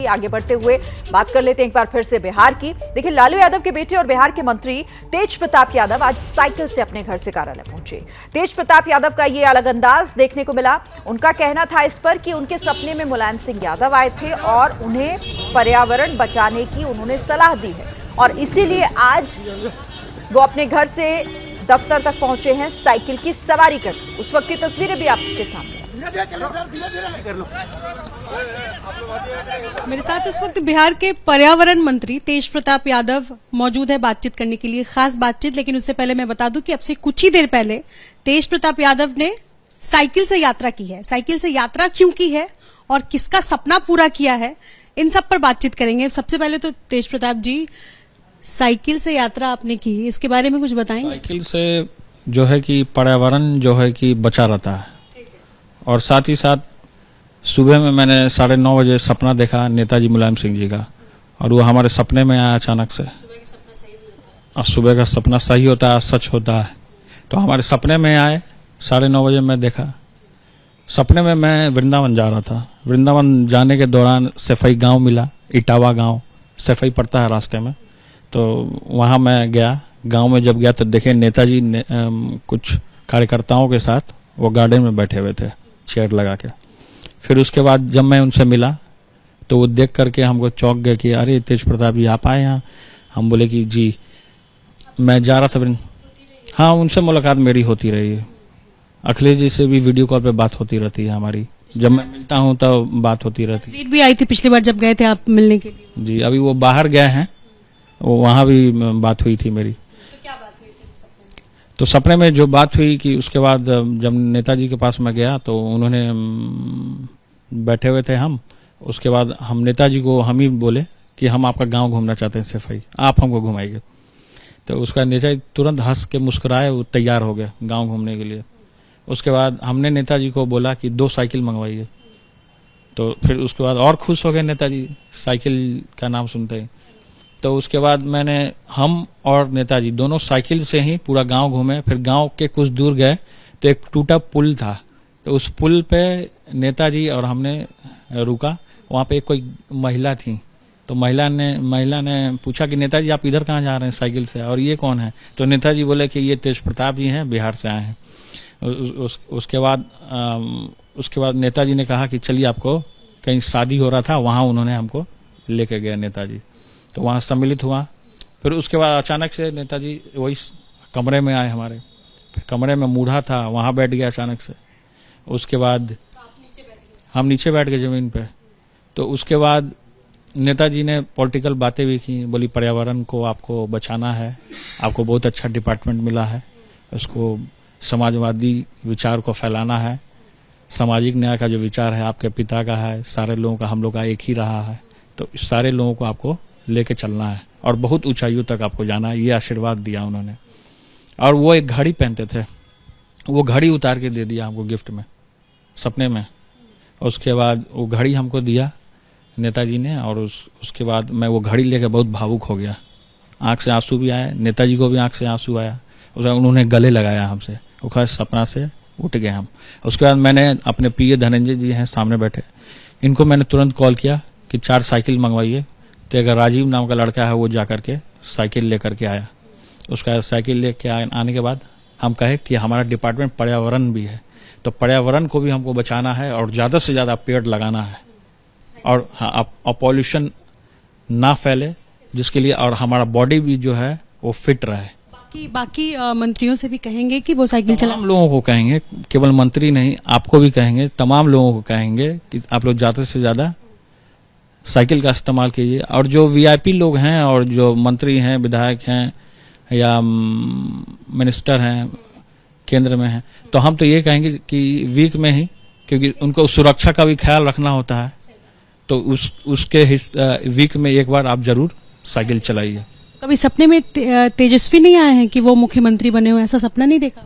आगे बढ़ते हुए बात कर लेते हैं एक बार फिर से बिहार की। देखिए, लालू यादव के बेटे और बिहार के मंत्री तेज प्रताप यादव आज साइकिल से अपने घर से कार्यालय पहुंचे। तेज प्रताप यादव का ये अलग अंदाज देखने को मिला। उनका कहना था इस पर कि उनके सपने में मुलायम सिंह यादव आए थे और उन्हें पर्यावरण बचाने की उन्होंने सलाह दी है और इसीलिए आज वो अपने घर से दफ्तर तक पहुंचे हैं साइकिल की सवारी कर। उस वक्त की तस्वीरें भी आपके सामने। मेरे साथ इस वक्त बिहार के पर्यावरण मंत्री तेज प्रताप यादव मौजूद है बातचीत करने के लिए, खास बातचीत। लेकिन उससे पहले मैं बता दूं कि अब से कुछ ही देर पहले तेज प्रताप यादव ने साइकिल से यात्रा की है। साइकिल से यात्रा क्यों की है और किसका सपना पूरा किया है, इन सब पर बातचीत करेंगे। सबसे पहले तो तेज प्रताप जी, साइकिल से यात्रा आपने की, इसके बारे में कुछ बताएंगे? साइकिल से जो है कि पर्यावरण जो है कि बचा रहता है और साथ ही साथ सुबह में मैंने 9:30 बजे सपना देखा नेताजी मुलायम सिंह जी का और वो हमारे सपने में आया अचानक से। और सुबह का सपना सही होता है, सच होता है। तो हमारे सपने में आए 9:30 बजे मैं देखा। सपने में मैं वृंदावन जा रहा था। वृंदावन जाने के दौरान सफाई गांव मिला, इटावा गांव सफाई पड़ता है रास्ते में। तो वहां मैं गया। गांव में जब गया तो देखे नेताजी कुछ कार्यकर्ताओं के साथ वो गार्डन में बैठे हुए थे चेयर लगा के। फिर उसके बाद जब मैं उनसे मिला तो वो देख करके हमको चौंक गए कि अरे तेज प्रताप जी आप आए यहाँ। हम बोले कि जी मैं जा रहा था। हाँ, उनसे मुलाकात मेरी होती रही है। अखिलेश जी से भी वीडियो कॉल पे बात होती रहती है हमारी। जब मैं मिलता हूँ तो बात होती रहती है। सीट भी आई थी पिछली बार जब गए थे आप मिलने के लिए। जी, अभी वो बाहर गए हैं, वहां भी बात हुई थी मेरी। तो क्या बात हुई फिर सपने में? तो सपने में जो बात हुई कि उसके बाद जब नेताजी के पास मैं गया तो उन्होंने बैठे हुए थे हम। उसके बाद हम नेताजी को हम ही बोले कि हम आपका गांव घूमना चाहते हैं सफाई, आप हमको घुमाइए। तो उसका नेताजी तुरंत हंस के मुस्कुराए, वो तैयार हो गए गांव घूमने के लिए। उसके बाद हमने नेताजी को बोला कि 2 साइकिल मंगवाइए। तो फिर उसके बाद और खुश हो गए नेताजी साइकिल का नाम सुनते ही। तो उसके बाद हम और नेताजी दोनों साइकिल से ही पूरा गांव घूमे। फिर गांव के कुछ दूर गए तो एक टूटा पुल था। तो उस पुल पे नेताजी और हमने रुका। वहां पे कोई महिला थी। तो महिला ने पूछा कि नेताजी आप इधर कहाँ जा रहे हैं साइकिल से, और ये कौन है? तो नेताजी बोले कि ये तेज प्रताप जी हैं, बिहार से आए हैं। उसके बाद नेताजी ने कहा कि चलिए, आपको कहीं शादी हो रहा था, वहां उन्होंने हमको लेके गए नेताजी। तो वहां सम्मिलित हुआ। फिर उसके बाद अचानक से नेताजी वही कमरे में आए हमारे। फिर कमरे में मूढ़ा था, वहां बैठ गया अचानक से। उसके बाद हम नीचे बैठ गए जमीन पे। तो उसके बाद नेताजी ने पॉलिटिकल बातें भी की। बोली पर्यावरण को आपको बचाना है, आपको बहुत अच्छा डिपार्टमेंट मिला है, उसको समाजवादी विचार को फैलाना है, सामाजिक न्याय का जो विचार है आपके पिता का है, सारे लोगों का हम लोग का एक ही रहा है। तो सारे लोगों को आपको लेके चलना है और बहुत ऊंचाइयों तक आपको जाना है, ये आशीर्वाद दिया उन्होंने। और वो एक घड़ी पहनते थे, वो घड़ी उतार के दे दिया हमको गिफ्ट में सपने में। उसके बाद वो घड़ी हमको दिया नेताजी ने। और उसके बाद मैं वो घड़ी लेके बहुत भावुक हो गया। आंख से आंसू भी आए, नेताजी को भी आंख से आंसू आया। उन्होंने गले लगाया हमसे, वो खैर सपना से उठ गए हम। उसके बाद मैंने अपने प्रिय धनंजय जी हैं सामने बैठे, इनको मैंने तुरंत कॉल किया कि 4 साइकिल मंगवाइए। तो अगर राजीव नाम का लड़का है वो जाकर के साइकिल लेकर के आया। उसका साइकिल लेके आने के बाद हम कहे कि हमारा डिपार्टमेंट पर्यावरण भी है, तो पर्यावरण को भी हमको बचाना है और ज्यादा से ज्यादा पेड़ लगाना है और पॉल्यूशन ना फैले, जिसके लिए और हमारा बॉडी भी जो है वो फिट रहे। बाकी मंत्रियों से भी कहेंगे कि वो साइकिल चला। तमाम लोगों को कहेंगे, केवल मंत्री नहीं, आपको भी कहेंगे, तमाम लोगों को कहेंगे कि आप लोग ज्यादा से ज्यादा साइकिल का इस्तेमाल कीजिए। और जो वीआईपी लोग हैं और जो मंत्री हैं, विधायक हैं या मिनिस्टर हैं, केंद्र में हैं, तो हम तो ये कहेंगे कि वीक में ही, क्योंकि उनको सुरक्षा का भी ख्याल रखना होता है, तो उसके वीक में एक बार आप जरूर साइकिल चलाइए। कभी सपने में तेजस्वी नहीं आए हैं कि वो मुख्यमंत्री बने हो, ऐसा सपना नहीं देखा?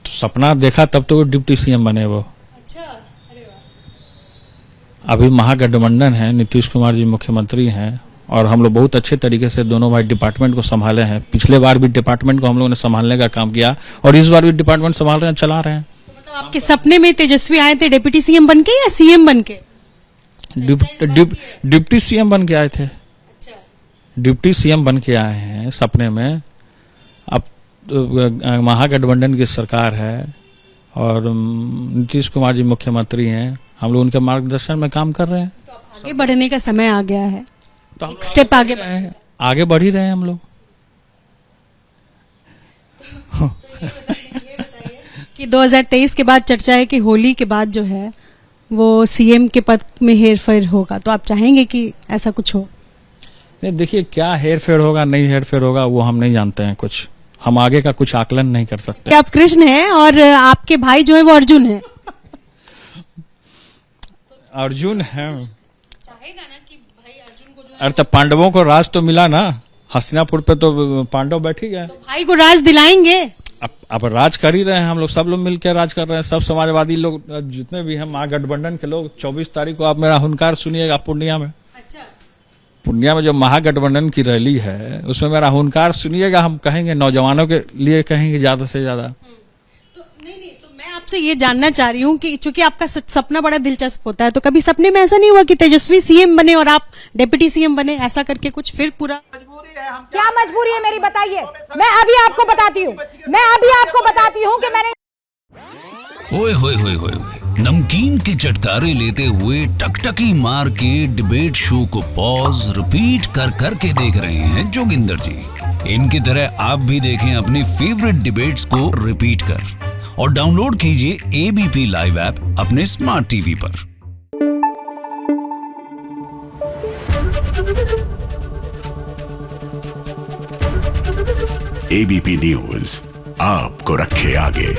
तो सपना देखा तब तो वो डिप्टी सीएम बने वो। अच्छा, अरे वाह। अभी महागठबंधन है, नीतीश कुमार जी मुख्यमंत्री हैं और हम लोग बहुत अच्छे तरीके से दोनों भाई डिपार्टमेंट को संभाले हैं। पिछले बार भी डिपार्टमेंट को हम लोगों ने संभालने का काम किया और इस बार भी डिपार्टमेंट संभाल रहे हैं, चला रहे हैं। तो मतलब आपके सपने में तेजस्वी आए थे डिप्टी सीएम बन के या सीएम बन के? डिप्टी सीएम बन के आए थे। डिप्टी सीएम बन के आए हैं सपने में। अब तो महागठबंधन की सरकार है और नीतीश कुमार जी मुख्यमंत्री हैं। हम लोग उनके मार्गदर्शन में काम कर रहे हैं। आगे बढ़ने का समय आ गया है, तो हम एक स्टेप आगे आगे बढ़ ही रहे हैं हम लोग। कि 2023 के बाद चर्चा है कि होली के बाद जो है वो सीएम के पद में हेरफेर होगा, तो आप चाहेंगे कि ऐसा कुछ हो? नहीं, देखिए क्या हेरफेर होगा नहीं हेरफेर होगा वो हम नहीं जानते हैं कुछ। हम आगे का कुछ आकलन नहीं कर सकते। आप कृष्ण हैं और आपके भाई जो है वो अर्जुन है। अर्जुन है। चाहेगा ना कि भाई अर्जुन को जो अरे तो पांडवों को राज तो मिला ना, हस्तिनापुर पे तो पांडव बैठ ही गए। भाई को राज दिलाएंगे। अब राज कर ही रहे हैं हम लोग, सब लोग मिलकर राज कर रहे हैं। सब समाजवादी लोग जितने भी हैं महागठबंधन के लोग। 24 तारीख को आप मेरा हुनकार सुनिएगा पूर्णिया में। अच्छा, पूर्णिया में जो महागठबंधन की रैली है उसमें मेरा हुनकार सुनिएगा। हम कहेंगे नौजवानों के लिए कहेंगे ज्यादा से ज्यादा। तो नहीं तो मैं आपसे ये जानना चाह रही हूँ कि चूंकि आपका सपना बड़ा दिलचस्प होता है, तो कभी सपने में ऐसा नहीं हुआ कि तेजस्वी सीएम बने और आप डिप्टी सीएम बने, ऐसा करके कुछ फिर पूरा? क्या मजबूरी है मेरी बताइए? मैं अभी आपको बताती हूँ कि मैंने ओए होए होए होए होए। नमकीन के चटकारे लेते हुए टकटकी मार के डिबेट शो को पॉज रिपीट कर कर के देख रहे हैं जोगिंदर जी। इनकी तरह आप भी देखें अपनी फेवरेट डिबेट्स को रिपीट कर और डाउनलोड कीजिए एबीपी लाइव ऐप अपने स्मार्ट टीवी पर। एबीपी न्यूज आपको रखे आगे।